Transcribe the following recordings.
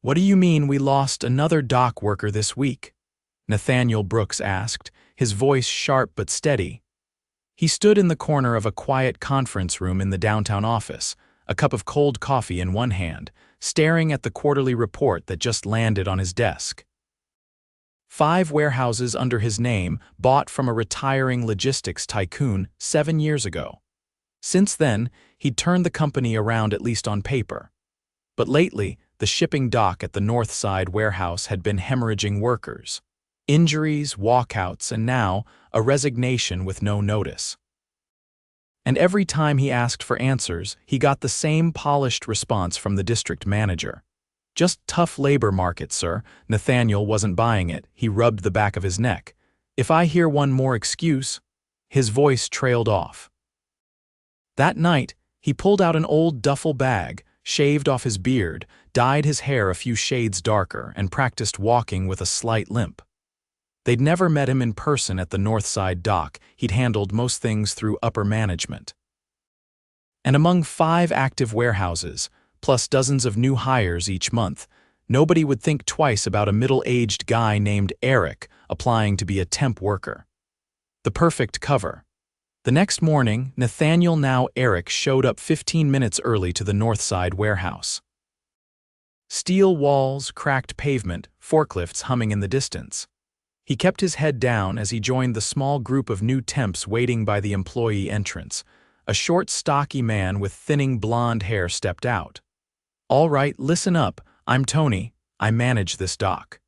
"What do you mean we lost another dock worker this week?" Nathaniel Brooks asked, his voice sharp but steady. He stood in the corner of a quiet conference room in the downtown office, a cup of cold coffee in one hand, staring at the quarterly report that just landed on his desk. 5 warehouses under his name, bought from a retiring logistics tycoon 7 years ago. Since then, he'd turned the company around at least on paper. But lately, the shipping dock at the North Side warehouse had been hemorrhaging workers. Injuries, walkouts, and now, a resignation with no notice. And every time he asked for answers, he got the same polished response from the district manager. "Just tough labor market, sir." Nathaniel wasn't buying it. He rubbed the back of his neck. "If I hear one more excuse..." His voice trailed off. That night, he pulled out an old duffel bag, shaved off his beard, dyed his hair a few shades darker, and practiced walking with a slight limp. They'd never met him in person at the North Side dock. He'd handled most things through upper management. And among 5 active warehouses, plus dozens of new hires each month, nobody would think twice about a middle-aged guy named Eric applying to be a temp worker. The perfect cover. The next morning, Nathaniel, now Eric, showed up 15 minutes early to the North Side warehouse. Steel walls, cracked pavement, forklifts humming in the distance. He kept his head down as he joined the small group of new temps waiting by the employee entrance. A short, stocky man with thinning blonde hair stepped out. "All right, listen up. I'm Tony. I manage this dock.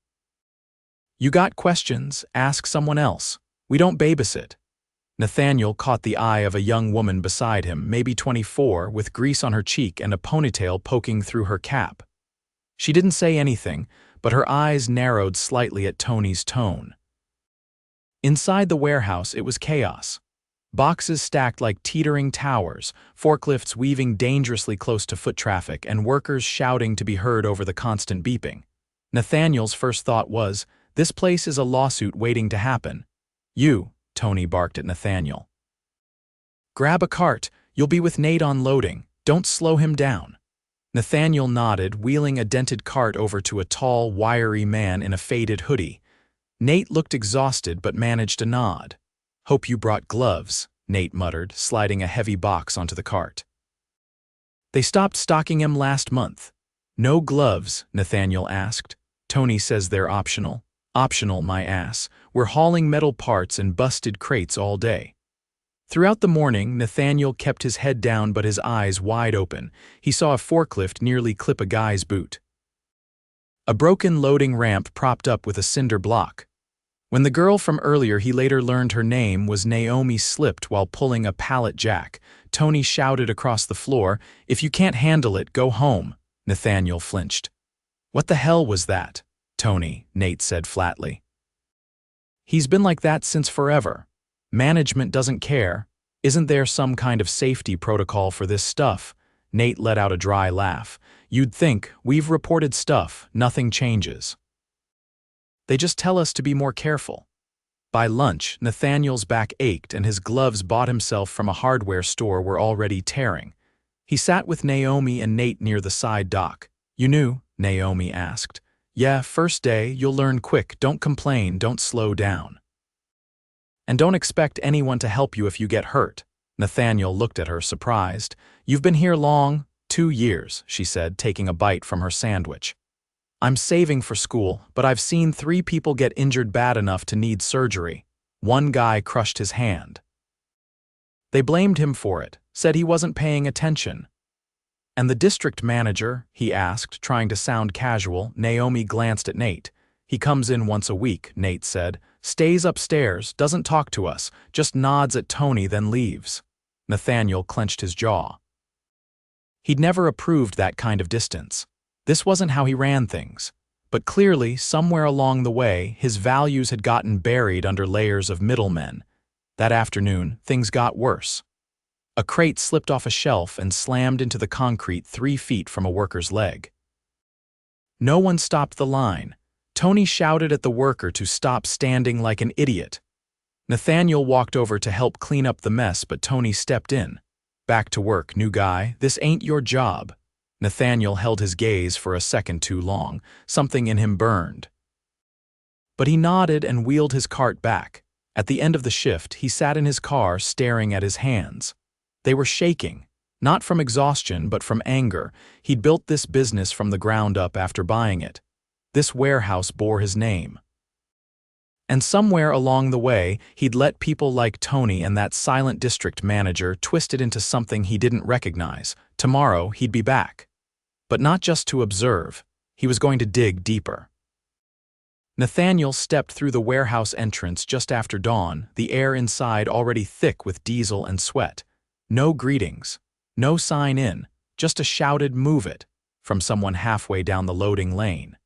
You got questions? Ask someone else. We don't babysit." Nathaniel caught the eye of a young woman beside him, maybe 24, with grease on her cheek and a ponytail poking through her cap. She didn't say anything, but her eyes narrowed slightly at Tony's tone. Inside the warehouse, it was chaos. Boxes stacked like teetering towers, forklifts weaving dangerously close to foot traffic, and workers shouting to be heard over the constant beeping. Nathaniel's first thought was, "This place is a lawsuit waiting to happen." "You," Tony barked at Nathaniel. "Grab a cart. You'll be with Nate on loading. Don't slow him down." Nathaniel nodded, wheeling a dented cart over to a tall, wiry man in a faded hoodie. Nate looked exhausted but managed a nod. "Hope you brought gloves," Nate muttered, sliding a heavy box onto the cart. "They stopped stocking him last month." "No gloves?" Nathaniel asked. "Tony says they're optional." "Optional, my ass. We're hauling metal parts and busted crates all day." Throughout the morning, Nathaniel kept his head down but his eyes wide open. He saw a forklift nearly clip a guy's boot. A broken loading ramp propped up with a cinder block. When the girl from earlier, he later learned her name, was Naomi, slipped while pulling a pallet jack, Tony shouted across the floor, "If you can't handle it, go home." Nathaniel flinched. "What the hell was that?" "Tony," Nate said flatly. "He's been like that since forever. Management doesn't care. Isn't there some kind of safety protocol for this stuff?" Nate let out a dry laugh. "You'd think. We've reported stuff. Nothing changes. They just tell us to be more careful." By lunch, Nathaniel's back ached and his gloves, bought himself from a hardware store, were already tearing. He sat with Naomi and Nate near the side dock. "You knew?" Naomi asked. "Yeah, first day. You'll learn quick. Don't complain. Don't slow down. And don't expect anyone to help you if you get hurt." Nathaniel looked at her, surprised. "You've been here long?" 2 years, she said, taking a bite from her sandwich. "I'm saving for school, but I've seen 3 people get injured bad enough to need surgery." One guy crushed his hand. They blamed him for it, said he wasn't paying attention. "And the district manager?" he asked, trying to sound casual. Naomi glanced at Nate. "He comes in once a week," Nate said. "Stays upstairs, doesn't talk to us, just nods at Tony, then leaves." Nathaniel clenched his jaw. He'd never approved that kind of distance. This wasn't how he ran things. But clearly, somewhere along the way, his values had gotten buried under layers of middlemen. That afternoon, things got worse. A crate slipped off a shelf and slammed into the concrete 3 feet from a worker's leg. No one stopped the line. Tony shouted at the worker to stop standing like an idiot. Nathaniel walked over to help clean up the mess, but Tony stepped in. "Back to work, new guy. This ain't your job." Nathaniel held his gaze for a second too long. Something in him burned. But he nodded and wheeled his cart back. At the end of the shift, he sat in his car staring at his hands. They were shaking, not from exhaustion but from anger. He'd built this business from the ground up after buying it. This warehouse bore his name. And somewhere along the way, he'd let people like Tony and that silent district manager twist it into something he didn't recognize. Tomorrow, he'd be back. But not just to observe. He was going to dig deeper. Nathaniel stepped through the warehouse entrance just after dawn, the air inside already thick with diesel and sweat. No greetings, no sign in, just a shouted "move it" from someone halfway down the loading lane.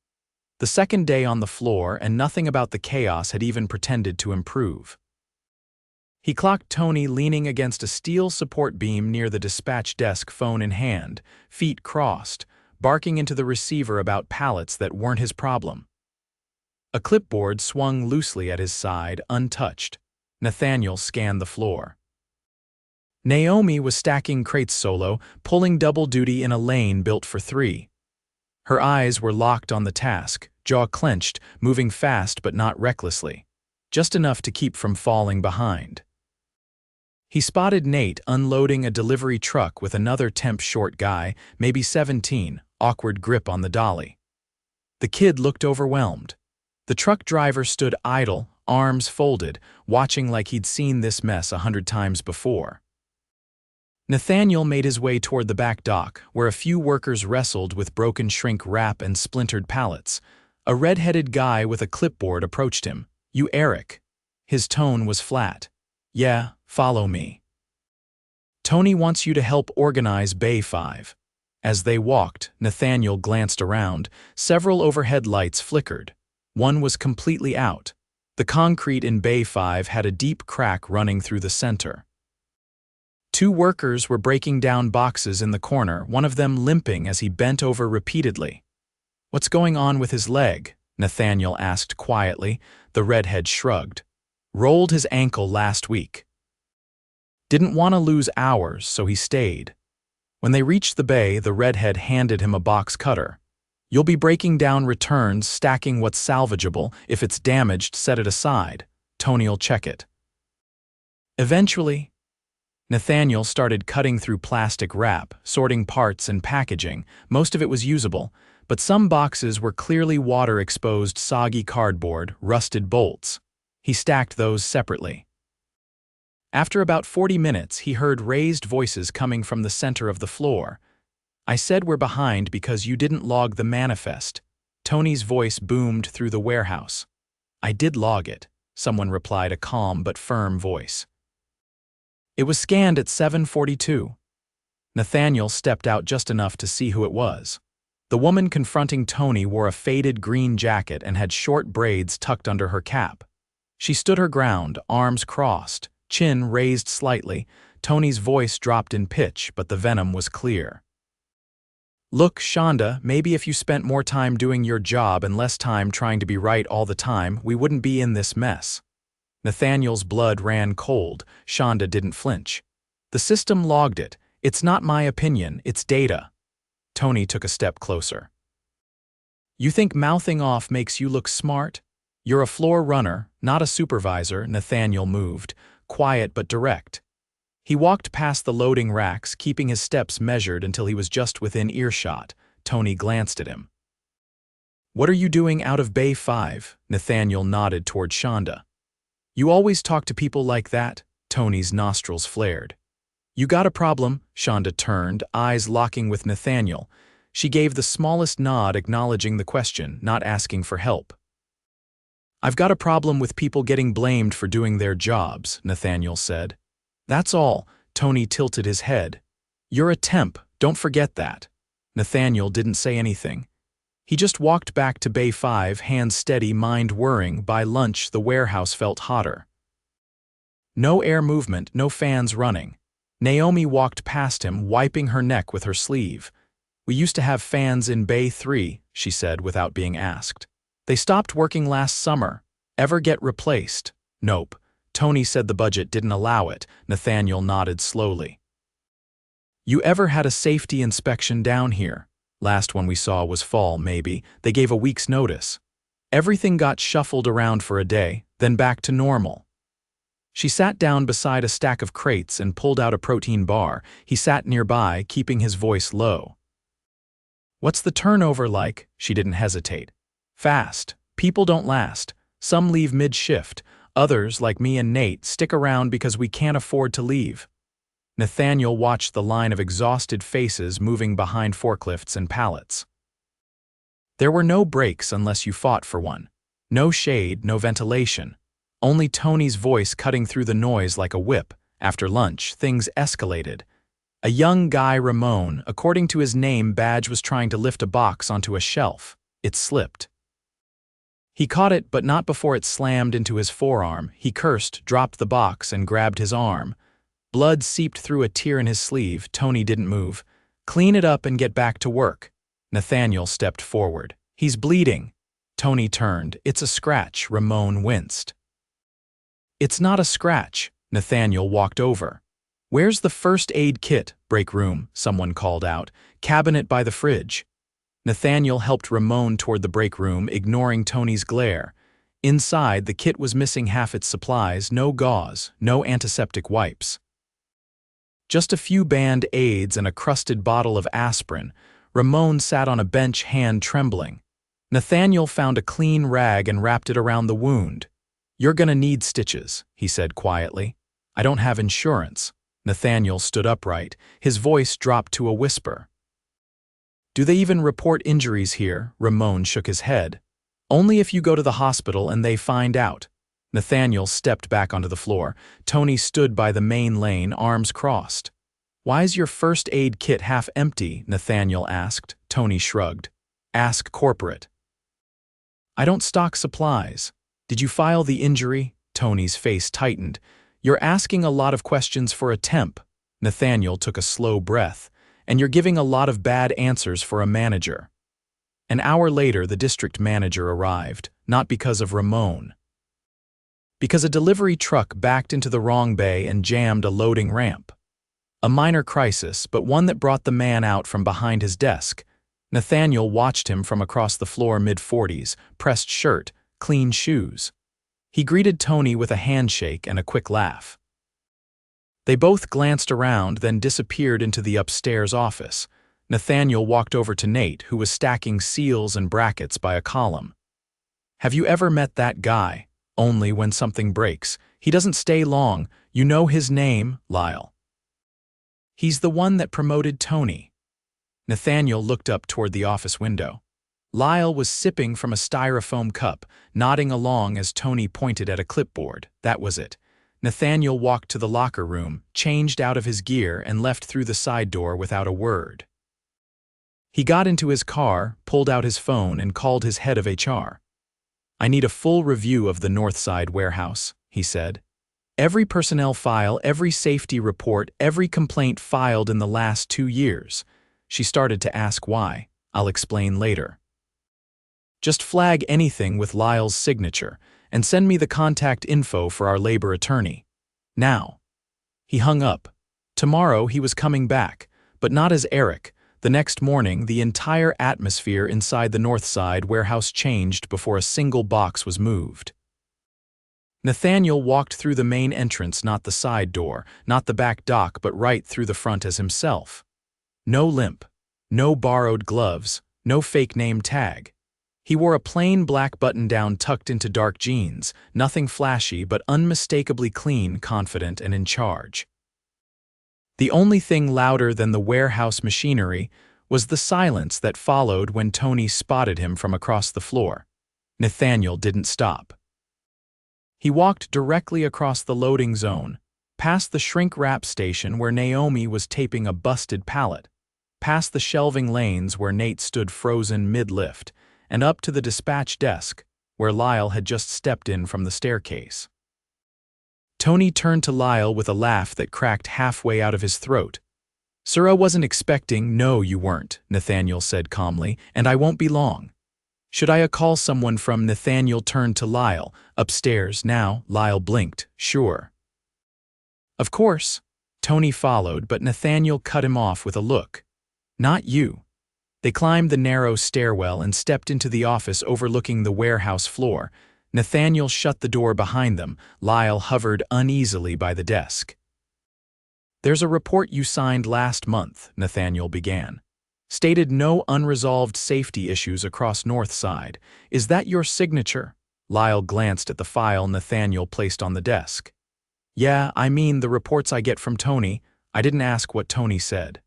The second day on the floor, and nothing about the chaos had even pretended to improve. He clocked Tony leaning against a steel support beam near the dispatch desk, phone in hand, feet crossed, barking into the receiver about pallets that weren't his problem. A clipboard swung loosely at his side, untouched. Nathaniel scanned the floor. Naomi was stacking crates solo, pulling double duty in a lane built for three. Her eyes were locked on the task, jaw clenched, moving fast but not recklessly, just enough to keep from falling behind. He spotted Nate unloading a delivery truck with another temp short guy, maybe 17, awkward grip on the dolly. The kid looked overwhelmed. The truck driver stood idle, arms folded, watching like he'd seen this mess 100 times before. Nathaniel made his way toward the back dock, where a few workers wrestled with broken shrink wrap and splintered pallets. A red-headed guy with a clipboard approached him. "You Eric." His tone was flat. "Yeah, follow me. Tony wants you to help organize Bay 5. As they walked, Nathaniel glanced around. Several overhead lights flickered. One was completely out. The concrete in Bay 5 had a deep crack running through the center. Two workers were breaking down boxes in the corner, one of them limping as he bent over repeatedly. "What's going on with his leg?" Nathaniel asked quietly. The redhead shrugged. "Rolled his ankle last week. Didn't want to lose hours, so he stayed." When they reached the bay, the redhead handed him a box cutter. "You'll be breaking down returns, stacking what's salvageable. If it's damaged, set it aside. Tony'll check it." Eventually, Nathaniel started cutting through plastic wrap, sorting parts and packaging. Most of it was usable, but some boxes were clearly water-exposed soggy cardboard, rusted bolts. He stacked those separately. After about 40 minutes, he heard raised voices coming from the center of the floor. "I said we're behind because you didn't log the manifest." Tony's voice boomed through the warehouse. "I did log it," someone replied, a calm but firm voice. "It was scanned at 7:42. Nathaniel stepped out just enough to see who it was. The woman confronting Tony wore a faded green jacket and had short braids tucked under her cap. She stood her ground, arms crossed, chin raised slightly. Tony's voice dropped in pitch, but the venom was clear. "Look, Shonda, maybe if you spent more time doing your job and less time trying to be right all the time, we wouldn't be in this mess." Nathaniel's blood ran cold. Shonda didn't flinch. "The system logged it. It's not my opinion, it's data." Tony took a step closer. "You think mouthing off makes you look smart? You're a floor runner, not a supervisor." Nathaniel moved, quiet but direct. He walked past the loading racks, keeping his steps measured until he was just within earshot. Tony glanced at him. "What are you doing out of Bay 5? Nathaniel nodded toward Shonda. "You always talk to people like that?" Tony's nostrils flared. "You got a problem?" Shonda turned, eyes locking with Nathaniel. She gave the smallest nod, acknowledging the question, not asking for help. "I've got a problem with people getting blamed for doing their jobs," Nathaniel said. "That's all." Tony tilted his head. "You're a temp, don't forget that." Nathaniel didn't say anything. He just walked back to Bay 5, hands steady, mind whirring. By lunch, the warehouse felt hotter. No air movement, no fans running. Naomi walked past him, wiping her neck with her sleeve. "We used to have fans in Bay 3, she said without being asked. "They stopped working last summer. Ever get replaced?" "Nope." Tony said the budget didn't allow it. Nathaniel nodded slowly. "You ever had a safety inspection down here?" Last one we saw was fall, maybe. They gave a week's notice. Everything got shuffled around for a day, then back to normal. She sat down beside a stack of crates and pulled out a protein bar. He sat nearby, keeping his voice low. What's the turnover like? She didn't hesitate. Fast. People don't last. Some leave mid-shift. Others, like me and Nate, stick around because we can't afford to leave. Nathaniel watched the line of exhausted faces moving behind forklifts and pallets. There were no breaks unless you fought for one. No shade, no ventilation. Only Tony's voice cutting through the noise like a whip. After lunch, things escalated. A young guy, Ramon, according to his name badge, was trying to lift a box onto a shelf. It slipped. He caught it, but not before it slammed into his forearm. He cursed, dropped the box, and grabbed his arm. Blood seeped through a tear in his sleeve. Tony didn't move. Clean it up and get back to work. Nathaniel stepped forward. He's bleeding. Tony turned. It's a scratch. Ramon winced. It's not a scratch. Nathaniel walked over. Where's the first aid kit? Break room, someone called out. Cabinet by the fridge. Nathaniel helped Ramon toward the break room, ignoring Tony's glare. Inside, the kit was missing half its supplies, no gauze, no antiseptic wipes. Just a few band-aids and a crusted bottle of aspirin. Ramon sat on a bench, hand trembling. Nathaniel found a clean rag and wrapped it around the wound. You're gonna need stitches, he said quietly. I don't have insurance. Nathaniel stood upright. His voice dropped to a whisper. Do they even report injuries here? Ramon shook his head. Only if you go to the hospital and they find out. Nathaniel stepped back onto the floor. Tony stood by the main lane, arms crossed. Why's your first aid kit half empty? Nathaniel asked. Tony shrugged. Ask corporate. I don't stock supplies. Did you file the injury? Tony's face tightened. You're asking a lot of questions for a temp. Nathaniel took a slow breath. And you're giving a lot of bad answers for a manager. An hour later, the district manager arrived, not because of Ramon. Because a delivery truck backed into the wrong bay and jammed a loading ramp. A minor crisis, but one that brought the man out from behind his desk. Nathaniel watched him from across the floor, mid-40s, pressed shirt, clean shoes. He greeted Tony with a handshake and a quick laugh. They both glanced around, then disappeared into the upstairs office. Nathaniel walked over to Nate, who was stacking seals and brackets by a column. Have you ever met that guy? Only when something breaks. He doesn't stay long. You know his name, Lyle. He's the one that promoted Tony. Nathaniel looked up toward the office window. Lyle was sipping from a styrofoam cup, nodding along as Tony pointed at a clipboard. That was it. Nathaniel walked to the locker room, changed out of his gear, and left through the side door without a word. He got into his car, pulled out his phone, and called his head of HR. I need a full review of the Northside warehouse, he said. Every personnel file, every safety report, every complaint filed in the last 2 years. She started to ask why. I'll explain later. Just flag anything with Lyle's signature, and send me the contact info for our labor attorney. Now. He hung up. Tomorrow he was coming back, but not as Eric. The next morning, the entire atmosphere inside the Northside warehouse changed before a single box was moved. Nathaniel walked through the main entrance, not the side door, not the back dock, but right through the front as himself. No limp, no borrowed gloves, no fake name tag. He wore a plain black button-down tucked into dark jeans, nothing flashy but unmistakably clean, confident, and in charge. The only thing louder than the warehouse machinery was the silence that followed when Tony spotted him from across the floor. Nathaniel didn't stop. He walked directly across the loading zone, past the shrink-wrap station where Naomi was taping a busted pallet, past the shelving lanes where Nate stood frozen mid-lift, and up to the dispatch desk, where Lyle had just stepped in from the staircase. Tony turned to Lyle with a laugh that cracked halfway out of his throat. Sir, I wasn't expecting— No, you weren't, Nathaniel said calmly, and I won't be long. Should I call someone from— Nathaniel turned to Lyle. Upstairs now, Lyle blinked. Sure. Of course. Tony followed, but Nathaniel cut him off with a look. Not you. They climbed the narrow stairwell and stepped into the office overlooking the warehouse floor. Nathaniel shut the door behind them. Lyle hovered uneasily by the desk. "There's a report you signed last month," Nathaniel began. "Stated no unresolved safety issues across Northside. Is that your signature?" Lyle glanced at the file Nathaniel placed on the desk. "Yeah, I mean the reports I get from Tony. I didn't ask what Tony said."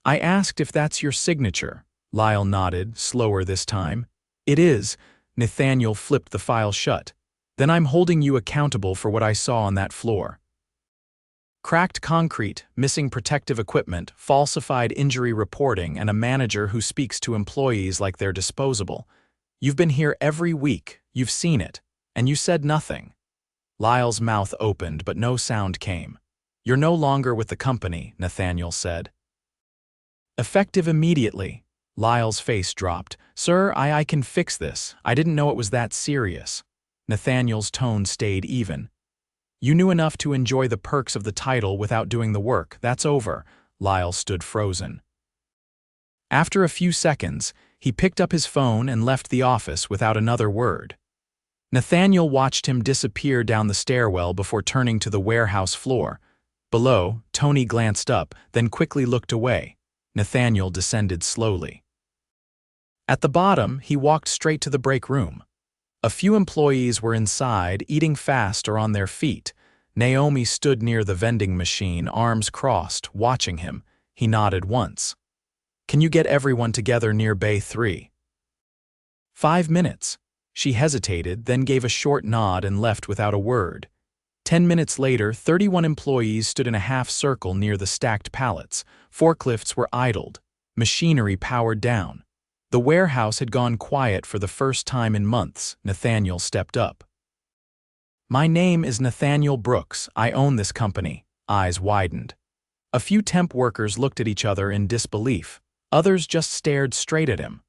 "I asked if that's your signature." Lyle nodded, slower this time. "It is." Nathaniel flipped the file shut. "Then I'm holding you accountable for what I saw on that floor. Cracked concrete, missing protective equipment, falsified injury reporting, and a manager who speaks to employees like they're disposable. You've been here every week, you've seen it, and you said nothing." Lyle's mouth opened, but no sound came. "You're no longer with the company," Nathaniel said. "Effective immediately." Lyle's face dropped. "Sir, I can fix this. I didn't know it was that serious." Nathaniel's tone stayed even. "You knew enough to enjoy the perks of the title without doing the work. That's over." Lyle stood frozen. After a few seconds, he picked up his phone and left the office without another word. Nathaniel watched him disappear down the stairwell before turning to the warehouse floor. Below, Tony glanced up, then quickly looked away. Nathaniel descended slowly. At the bottom, he walked straight to the break room. A few employees were inside, eating fast or on their feet. Naomi stood near the vending machine, arms crossed, watching him. He nodded once. "Can you get everyone together near Bay 3? 5 minutes. She hesitated, then gave a short nod and left without a word. 10 minutes later, 31 employees stood in a half-circle near the stacked pallets. Forklifts were idled. Machinery powered down. The warehouse had gone quiet for the first time in months. Nathaniel stepped up. "My name is Nathaniel Brooks. I own this company." Eyes widened. A few temp workers looked at each other in disbelief. Others just stared straight at him.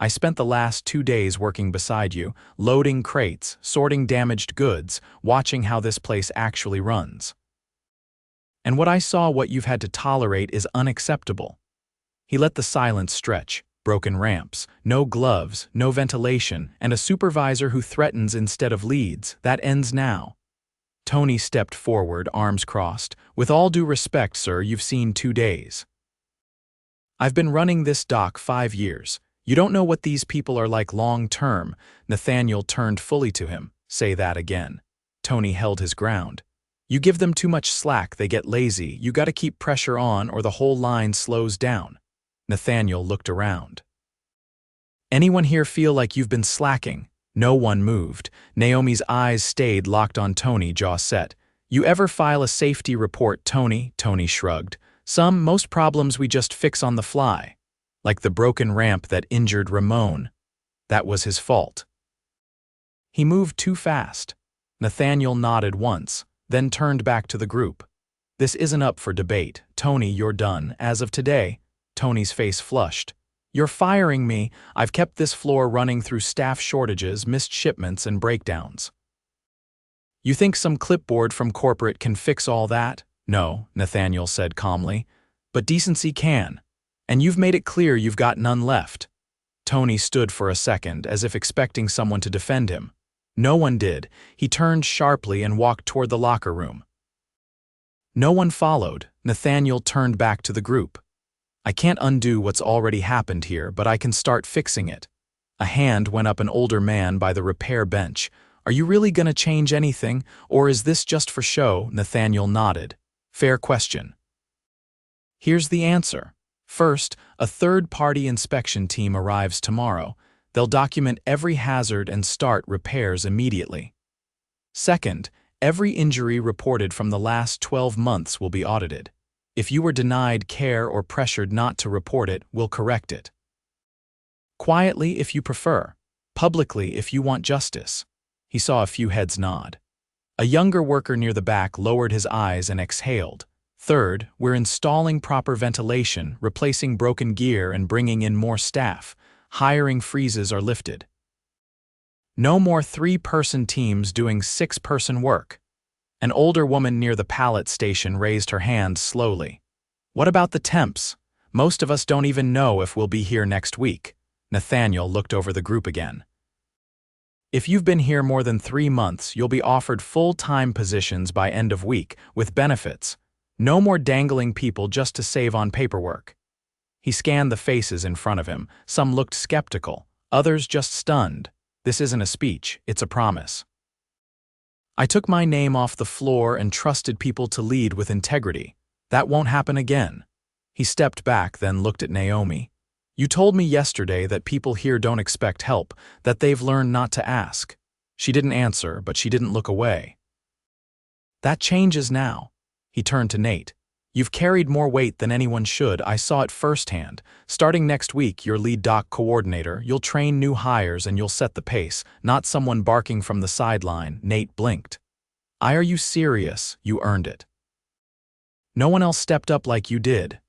"I spent the last 2 days working beside you, loading crates, sorting damaged goods, watching how this place actually runs. And what I saw, what you've had to tolerate, is unacceptable." He let the silence stretch. Broken ramps, no gloves, no ventilation, and a supervisor who threatens instead of leads. That ends now. Tony stepped forward, arms crossed. "With all due respect, sir, you've seen 2 days. I've been running this dock 5 years. You don't know what these people are like long-term." Nathaniel turned fully to him. "Say that again." Tony held his ground. "You give them too much slack, they get lazy. You gotta keep pressure on or the whole line slows down." Nathaniel looked around. "Anyone here feel like you've been slacking?" No one moved. Naomi's eyes stayed locked on Tony, jaw set. "You ever file a safety report, Tony?" Tony shrugged. Most problems we just fix on the fly. Like the broken ramp that injured Ramon. That was his fault." "He moved too fast." Nathaniel nodded once, then turned back to the group. "This isn't up for debate. Tony, you're done. As of today." Tony's face flushed. "You're firing me. I've kept this floor running through staff shortages, missed shipments, and breakdowns. You think some clipboard from corporate can fix all that?" "No," Nathaniel said calmly. "But decency can. And you've made it clear you've got none left." Tony stood for a second, as if expecting someone to defend him. No one did. He turned sharply and walked toward the locker room. No one followed. Nathaniel turned back to the group. "I can't undo what's already happened here, but I can start fixing it." A hand went up an older man by the repair bench. "Are you really gonna change anything, or is this just for show?" Nathaniel nodded. "Fair question. Here's the answer. First, a third-party inspection team arrives tomorrow. They'll document every hazard and start repairs immediately. Second, every injury reported from the last 12 months will be audited. If you were denied care or pressured not to report it, we'll correct it. Quietly if you prefer, publicly if you want justice." He saw a few heads nod. A younger worker near the back lowered his eyes and exhaled. "Third, we're installing proper ventilation, replacing broken gear, and bringing in more staff. Hiring freezes are lifted. No more 3-person teams doing 6-person work." An older woman near the pallet station raised her hand slowly. "What about the temps? Most of us don't even know if we'll be here next week." Nathaniel looked over the group again. "If you've been here more than 3 months, you'll be offered full-time positions by end of week, with benefits. No more dangling people just to save on paperwork." He scanned the faces in front of him. Some looked skeptical, others just stunned. "This isn't a speech, it's a promise. I took my name off the floor and trusted people to lead with integrity. That won't happen again." He stepped back, then looked at Naomi. "You told me yesterday that people here don't expect help, that they've learned not to ask." She didn't answer, but she didn't look away. "That changes now." He turned to Nate. "You've carried more weight than anyone should, I saw it firsthand. Starting next week, your lead doc coordinator, you'll train new hires and you'll set the pace, not someone barking from the sideline." Nate blinked. "Are you serious? You earned it. No one else stepped up like you did."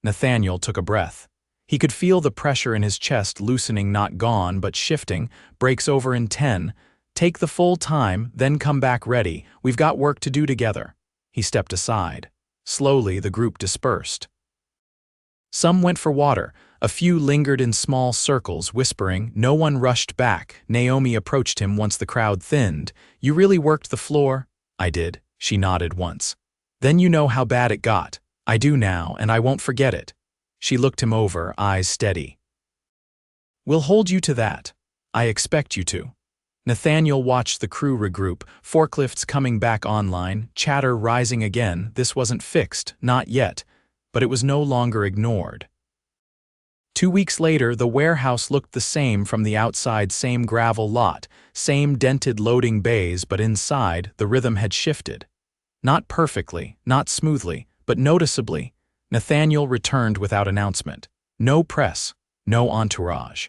Nathaniel took a breath. He could feel the pressure in his chest loosening, not gone, but shifting. "Breaks over in 10. Take the full time, then come back ready. We've got work to do together." He stepped aside. Slowly, the group dispersed. Some went for water. A few lingered in small circles, whispering. No one rushed back. Naomi approached him once the crowd thinned. "You really worked the floor?" "I did." She nodded once. "Then you know how bad it got." "I do now, and I won't forget it." She looked him over, eyes steady. "We'll hold you to that. I expect you to." Nathaniel watched the crew regroup, forklifts coming back online, chatter rising again. This wasn't fixed, not yet, but it was no longer ignored. 2 weeks later, the warehouse looked the same from the outside, same gravel lot, same dented loading bays, but inside, the rhythm had shifted. Not perfectly, not smoothly, but noticeably. Nathaniel returned without announcement. No press, no entourage.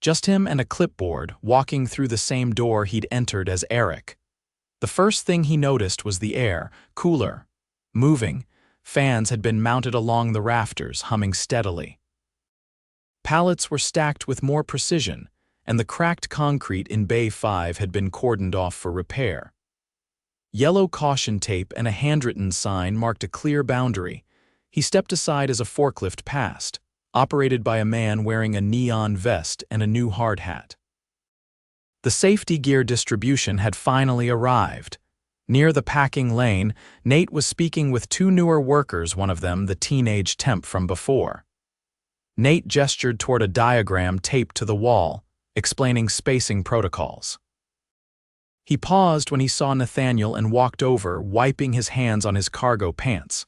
Just him and a clipboard, walking through the same door he'd entered as Eric. The first thing he noticed was the air, cooler, moving. Fans had been mounted along the rafters, humming steadily. Pallets were stacked with more precision, and the cracked concrete in Bay 5 had been cordoned off for repair. Yellow caution tape and a handwritten sign marked a clear boundary. He stepped aside as a forklift passed, operated by a man wearing a neon vest and a new hard hat. The safety gear distribution had finally arrived. Near the packing lane, Nate was speaking with 2 newer workers, one of them the teenage temp from before. Nate gestured toward a diagram taped to the wall, explaining spacing protocols. He paused when he saw Nathaniel and walked over, wiping his hands on his cargo pants.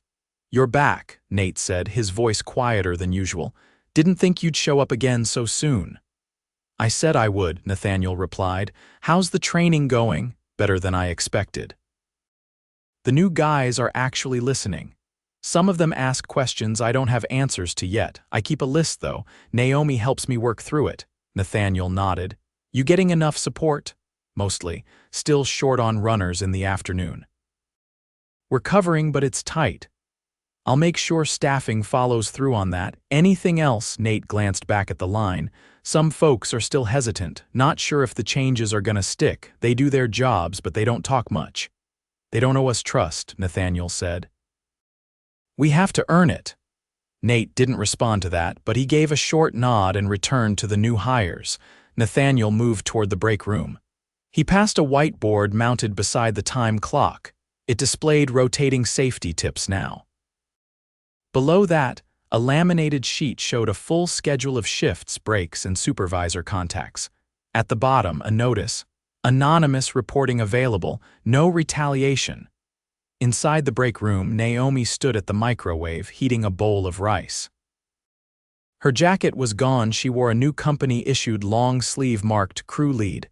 "You're back," Nate said, his voice quieter than usual. "Didn't think you'd show up again so soon." "I said I would," Nathaniel replied. "How's the training going?" "Better than I expected." The new guys are actually listening. Some of them ask questions I don't have answers to yet. I keep a list, though. Naomi helps me work through it. Nathaniel nodded. "You getting enough support?" "Mostly. Still short on runners in the afternoon." "We're covering, but it's tight." "I'll make sure staffing follows through on that. Anything else?" Nate glanced back at the line. "Some folks are still hesitant, not sure if the changes are gonna stick. They do their jobs, but they don't talk much." "They don't owe us trust," Nathaniel said. "We have to earn it." Nate didn't respond to that, but he gave a short nod and returned to the new hires. Nathaniel moved toward the break room. He passed a whiteboard mounted beside the time clock. It displayed rotating safety tips now. Below that, a laminated sheet showed a full schedule of shifts, breaks, and supervisor contacts. At the bottom, a notice: anonymous reporting available, no retaliation. Inside the break room, Naomi stood at the microwave, heating a bowl of rice. Her jacket was gone. She wore a new company-issued long sleeve marked crew lead.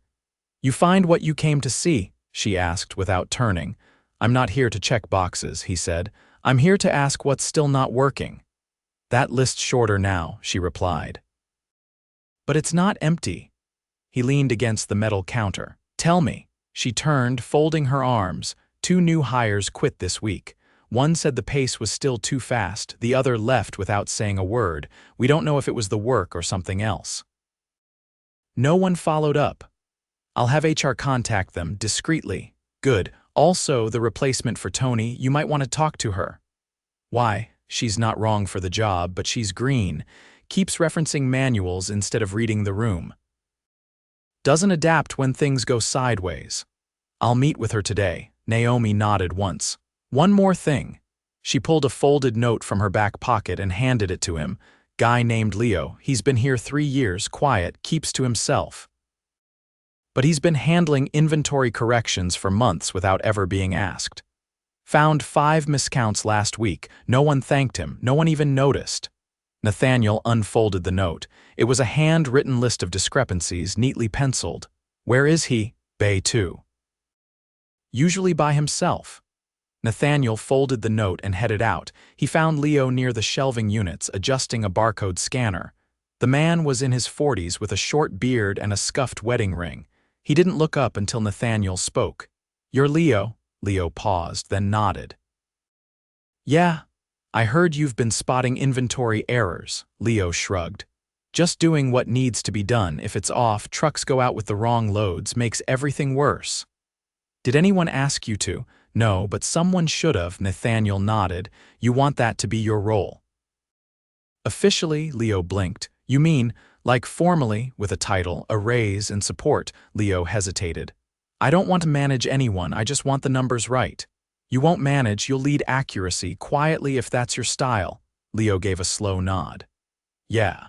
"You find what you came to see?" she asked without turning. "I'm not here to check boxes," he said. "I'm here to ask what's still not working." "That list's shorter now," she replied. "But it's not empty." He leaned against the metal counter. "Tell me." She turned, folding her arms. 2 new hires quit this week. One said the pace was still too fast. The other left without saying a word. We don't know if it was the work or something else. No one followed up. "I'll have HR contact them, discreetly." "Good. Also, the replacement for Tony, you might want to talk to her." "Why?" She's not wrong for the job, but she's green. Keeps referencing manuals instead of reading the room. Doesn't adapt when things go sideways. I'll meet with her today. Naomi nodded once. One more thing. She pulled a folded note from her back pocket and handed it to him. Guy named Leo. He's been here 3 years, quiet, keeps to himself. But he's been handling inventory corrections for months without ever being asked. Found 5 miscounts last week. No one thanked him. No one even noticed. Nathaniel unfolded the note. It was a hand-written list of discrepancies, neatly penciled. Where is he? Bay 2. Usually by himself. Nathaniel folded the note and headed out. He found Leo near the shelving units, adjusting a barcode scanner. The man was in his 40s with a short beard and a scuffed wedding ring. He didn't look up until Nathaniel spoke. "You're Leo?" Leo paused, then nodded. "Yeah. I heard you've been spotting inventory errors." Leo shrugged. "Just doing what needs to be done. If it's off, trucks go out with the wrong loads, makes everything worse." "Did anyone ask you to?" "No, but someone should have." Nathaniel nodded. "You want that to be your role?" "Officially," Leo blinked. "You mean, like formally, with a title, a raise, and support?" Leo hesitated. "I don't want to manage anyone, I just want the numbers right." "You won't manage, you'll lead accuracy, quietly if that's your style." Leo gave a slow nod. "Yeah.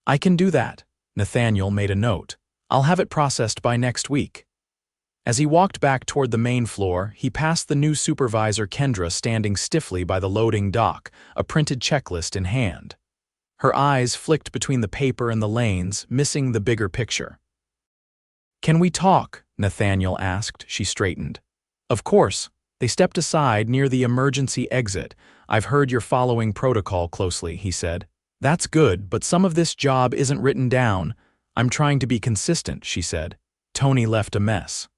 I can do that." Nathaniel made a note. "I'll have it processed by next week." As he walked back toward the main floor, he passed the new supervisor Kendra standing stiffly by the loading dock, a printed checklist in hand. Her eyes flicked between the paper and the lanes, missing the bigger picture. "Can we talk?" Nathaniel asked. She straightened. "Of course." They stepped aside near the emergency exit. "I've heard you're following protocol closely," he said. "That's good, but some of this job isn't written down." "I'm trying to be consistent," she said. "Tony left a mess."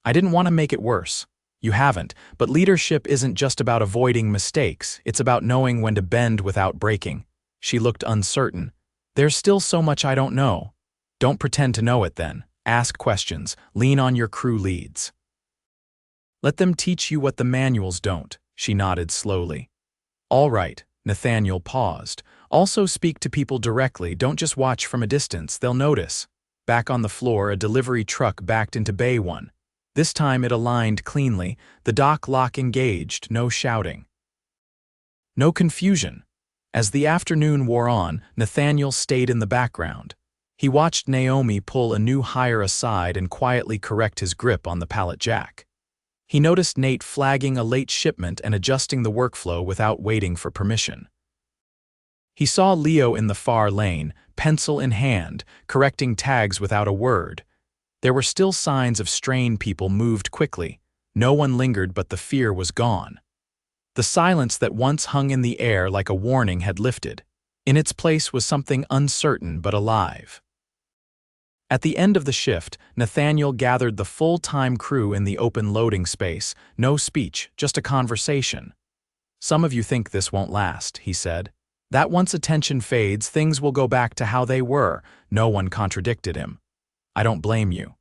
"I didn't want to make it worse." "You haven't, but leadership isn't just about avoiding mistakes, it's about knowing when to bend without breaking." She looked uncertain. "There's still so much I don't know." "Don't pretend to know it then. Ask questions, lean on your crew leads. Let them teach you what the manuals don't." She nodded slowly. "All right." Nathaniel paused. "Also speak to people directly, don't just watch from a distance, they'll notice." Back on the floor, a delivery truck backed into Bay 1. This time it aligned cleanly, the dock lock engaged, no shouting. No confusion. As the afternoon wore on, Nathaniel stayed in the background. He watched Naomi pull a new hire aside and quietly correct his grip on the pallet jack. He noticed Nate flagging a late shipment and adjusting the workflow without waiting for permission. He saw Leo in the far lane, pencil in hand, correcting tags without a word. There were still signs of strain. People moved quickly. No one lingered, but the fear was gone. The silence that once hung in the air like a warning had lifted. In its place was something uncertain but alive. At the end of the shift, Nathaniel gathered the full-time crew in the open loading space. No speech, just a conversation. "Some of you think this won't last," he said. "That once attention fades, things will go back to how they were." No one contradicted him. "I don't blame you.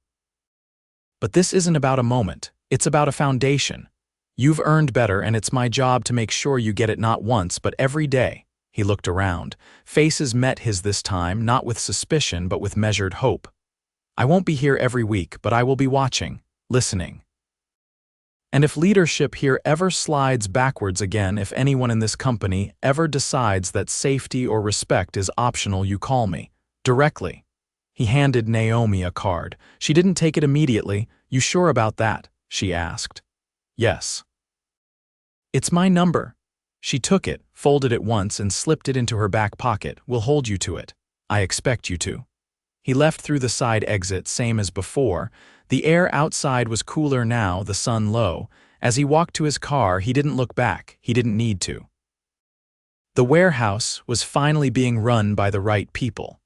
But this isn't about a moment, it's about a foundation. You've earned better, and it's my job to make sure you get it not once, but every day." He looked around. Faces met his this time, not with suspicion, but with measured hope. "I won't be here every week, but I will be watching, listening. And if leadership here ever slides backwards again, if anyone in this company ever decides that safety or respect is optional, you call me. Directly." He handed Naomi a card. She didn't take it immediately. "You sure about that?" she asked. "Yes." "It's my number." She took it, folded it once, and slipped it into her back pocket. "We'll hold you to it. I expect you to." He left through the side exit, same as before. The air outside was cooler now, the sun low. As he walked to his car, he didn't look back. He didn't need to. The warehouse was finally being run by the right people.